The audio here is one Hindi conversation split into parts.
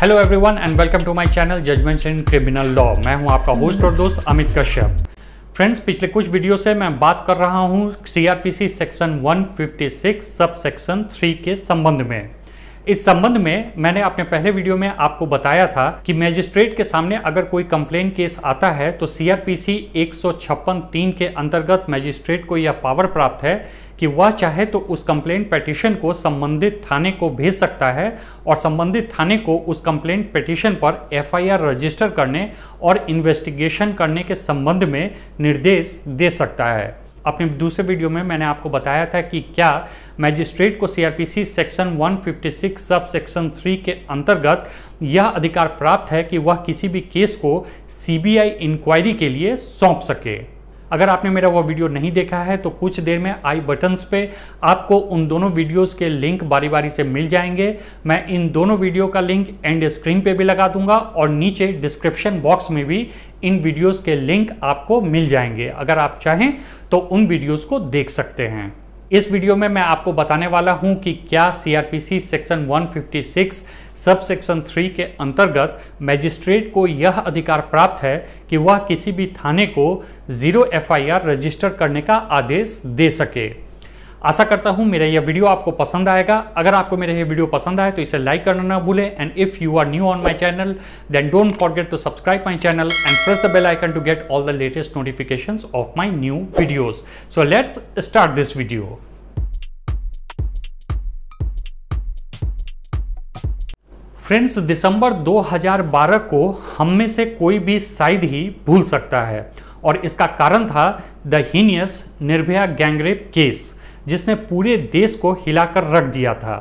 Hello everyone and welcome to my channel judgements in criminal law. मैं हूं आपका होस्ट और दोस्त अमित कश्यप। फ्रेंड्स, पिछले कुछ वीडियो से मैं बात कर रहा हूं सीआरपीसी सेक्शन 156 सब सेक्शन 3 के संबंध में। इस संबंध में मैंने अपने पहले वीडियो में आपको बताया था कि मैजिस्ट्रेट के सामने अगर कोई कंप्लेंट केस आता है तो सीआरपीसी 156(3) के अंतर्गत मैजिस्ट्रेट को यह पावर प्राप्त है कि वह चाहे तो उस कंप्लेंट पिटीशन को संबंधित थाने को भेज सकता है और संबंधित थाने को उस कंप्लेंट पिटीशन पर एफआईआर रजिस्टर करने और इन्वेस्टिगेशन करने के संबंध में निर्देश दे सकता है। अपने दूसरे वीडियो में मैंने आपको बताया था कि क्या मैजिस्ट्रेट को सीआरपीसी सेक्शन 156 सब सेक्शन 3 के अंतर्गत यह अधिकार प्राप्त है कि वह किसी भी केस को सीबीआई इंक्वायरी के लिए सौंप सके। अगर आपने मेरा वह वीडियो नहीं देखा है तो कुछ देर में आई बटन्स पे आपको उन दोनों वीडियोस के लिंक बारी बारी से मिल जाएंगे। मैं इन दोनों वीडियो का लिंक एंड स्क्रीन पे भी लगा दूंगा और नीचे डिस्क्रिप्शन बॉक्स में भी इन वीडियोस के लिंक आपको मिल जाएंगे। अगर आप चाहें तो उन वीडियोस को देख सकते हैं। इस वीडियो में मैं आपको बताने वाला हूं कि क्या सीआरपीसी सेक्शन 156 सब सेक्शन 3 के अंतर्गत मैजिस्ट्रेट को यह अधिकार प्राप्त है कि वह किसी भी थाने को 0 एफआईआर रजिस्टर करने का आदेश दे सके। आशा करता हूं मेरा यह वीडियो आपको पसंद आएगा। अगर आपको मेरा यह वीडियो पसंद आए तो इसे लाइक करना ना भूलें and if you are new on my channel then don't forget to subscribe my channel and press the bell icon to get all the latest notifications of my new videos. So let's start this video. Friends, दिसंबर 2012 को हम में से कोई भी शायद ही भूल सकता है और इसका कारण था the heinous Nirbhaya gangrape case, जिसने पूरे देश को हिलाकर रख दिया था।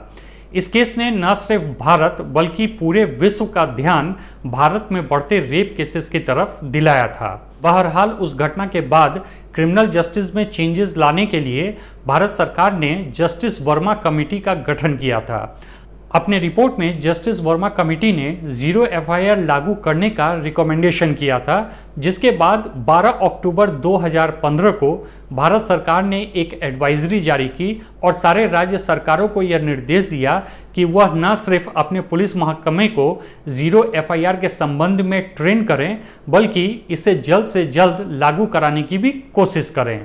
इस केस ने न सिर्फ भारत बल्कि पूरे विश्व का ध्यान भारत में बढ़ते रेप केसेस की तरफ दिलाया था। बहरहाल उस घटना के बाद क्रिमिनल जस्टिस में चेंजेस लाने के लिए भारत सरकार ने जस्टिस वर्मा कमेटी का गठन किया था। अपने रिपोर्ट में जस्टिस वर्मा कमेटी ने 0 एफआईआर लागू करने का रिकमेंडेशन किया था, जिसके बाद 12 अक्टूबर 2015 को भारत सरकार ने एक एडवाइजरी जारी की और सारे राज्य सरकारों को यह निर्देश दिया कि वह न सिर्फ अपने पुलिस महकमे को 0 एफआईआर के संबंध में ट्रेन करें बल्कि इसे जल्द से जल्द लागू कराने की भी कोशिश करें।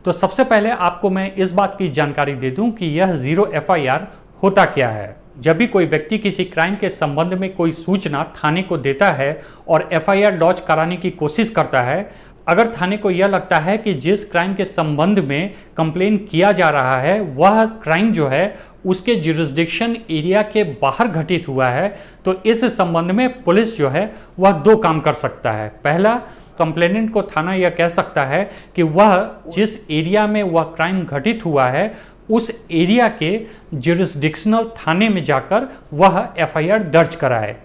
तो सबसे पहले आपको मैं इस बात की जानकारी दे दूं कि यह 0 एफआईआर होता क्या है। जब भी कोई व्यक्ति किसी क्राइम के संबंध में कोई सूचना थाने को देता है और एफआईआर लॉन्च कराने की कोशिश करता है, अगर थाने को यह लगता है कि जिस क्राइम के संबंध में कंप्लेन किया जा रहा है वह क्राइम जो है उसके जुरिस्डिक्शन एरिया के बाहर घटित हुआ है, तो इस संबंध में पुलिस जो है वह 2 काम कर सकता है। पहला, कंप्लेनेंट को थाना यह कह सकता है कि वह जिस एरिया में वह क्राइम घटित हुआ है उस एरिया के जुरिस्डिक्शनल थाने में जाकर वह एफआईआर दर्ज कराए।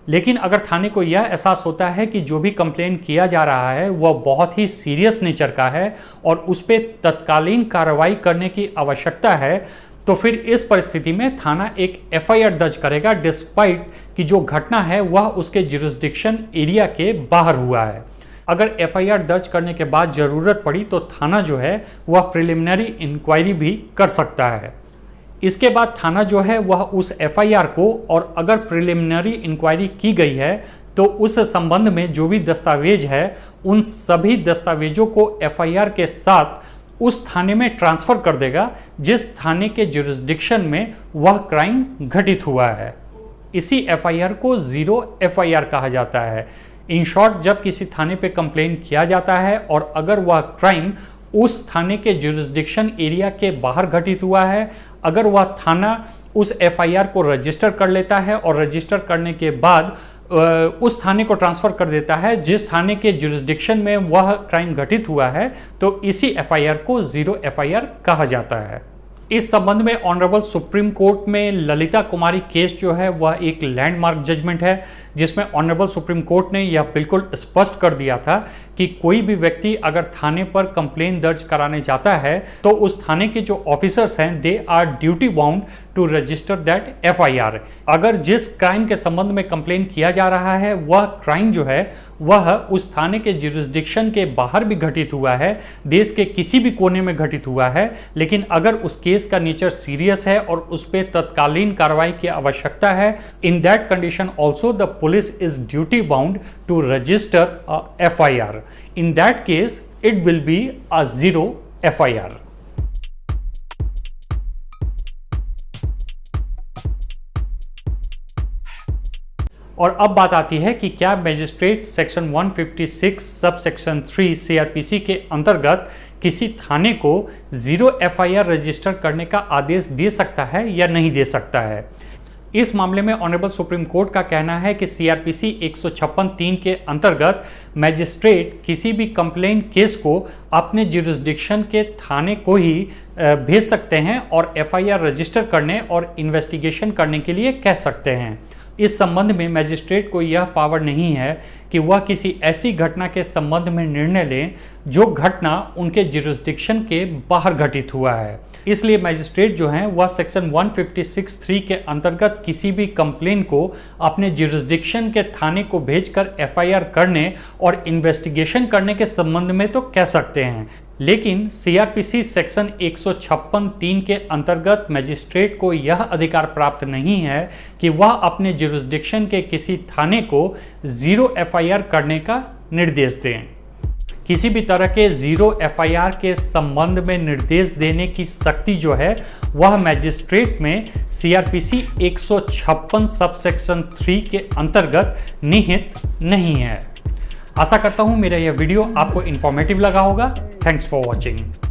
लेकिन अगर थाने को यह एहसास होता है कि जो भी कंप्लेन किया जा रहा है वह बहुत ही सीरियस नेचर का है और उस पर तत्कालीन कार्रवाई करने की आवश्यकता है, तो फिर इस परिस्थिति में थाना एक एफआईआर दर्ज करेगा डिस्पाइट कि जो घटना है वह उसके जुरिस्डिक्शन एरिया के बाहर हुआ है। अगर एफआईआर दर्ज करने के बाद ज़रूरत पड़ी तो थाना जो है वह प्रिलिमिनरी इंक्वायरी भी कर सकता है। इसके बाद थाना जो है वह उस एफआईआर को, और अगर प्रिलिमिनरी इंक्वायरी की गई है तो उस संबंध में जो भी दस्तावेज है उन सभी दस्तावेजों को एफआईआर के साथ उस थाने में ट्रांसफ़र कर देगा जिस थाने के जुरिस्डिक्शन में वह क्राइम घटित हुआ है। इसी एफआईआर को 0 एफआईआर कहा जाता है। इन शॉर्ट, जब किसी थाने पे कंप्लेन किया जाता है और अगर वह क्राइम उस थाने के जुरिस्डिक्शन एरिया के बाहर घटित हुआ है, अगर वह थाना उस एफआईआर को रजिस्टर कर लेता है और रजिस्टर करने के बाद उस थाने को ट्रांसफ़र कर देता है जिस थाने के जुरिस्डिक्शन में वह क्राइम घटित हुआ है, तो इसी एफआईआर को 0 एफआईआर कहा जाता है। इस संबंध में ऑनरेबल सुप्रीम कोर्ट में ललिता कुमारी केस जो है वह एक लैंडमार्क जजमेंट है, जिसमें ऑनरेबल सुप्रीम कोर्ट ने यह बिल्कुल स्पष्ट कर दिया था कि कोई भी व्यक्ति अगर थाने पर कंप्लेन दर्ज कराने जाता है तो उस थाने के जो ऑफिसर्स हैं they are duty bound to register that FIR। अगर जिस क्राइम के संबंध में कंप्लेन किया जा रहा है वह क्राइम जो है वह उस थाने के जुरिस्डिक्शन के बाहर भी घटित हुआ है, देश के किसी भी कोने में घटित हुआ है, लेकिन अगर उस केस का नेचर सीरियस है और उस पर तत्कालीन कार्रवाई की आवश्यकता है, in that condition also the police is duty bound to register a FIR। In that case it will be a 0 FIR। और अब बात आती है कि क्या magistrate section 156 sub section 3 CRPC के अंतर्गत किसी थाने को 0 FIR रजिस्टर करने का आदेश दे सकता है या नहीं दे सकता है। इस मामले में ऑनरेबल सुप्रीम कोर्ट का कहना है कि CRPC 156(3) के अंतर्गत मैजिस्ट्रेट किसी भी कंप्लेंट केस को अपने जुरिस्डिक्शन के थाने को ही भेज सकते हैं और FIR रजिस्टर करने और इन्वेस्टिगेशन करने के लिए कह सकते हैं। इस संबंध में मैजिस्ट्रेट को यह पावर नहीं है कि वह किसी ऐसी घटना के संबंध में निर्णय लें जो घटना उनके जुरिस्डिक्शन के बाहर घटित हुआ है। इसलिए मैजिस्ट्रेट जो हैं वह सेक्शन 156(3) के अंतर्गत किसी भी कंप्लेन को अपने जुरिस्डिक्शन के थाने को भेजकर FIR करने और इन्वेस्टिगेशन करने के संबंध में तो कह सकते हैं, लेकिन CRPC सेक्शन 156(3) के अंतर्गत मैजिस्ट्रेट को यह अधिकार प्राप्त नहीं है कि वह अपने जुरिस्डिक्शन के किसी थाने को 0 FIR करने का निर्देश दें। किसी भी तरह के 0 FIR के संबंध में निर्देश देने की शक्ति जो है वह मैजिस्ट्रेट में CRPC 156 सबसेक्शन 3 के अंतर्गत निहित नहीं है। आशा करता हूं मेरा यह वीडियो आपको इंफॉर्मेटिव लगा होगा। Thanks for watching.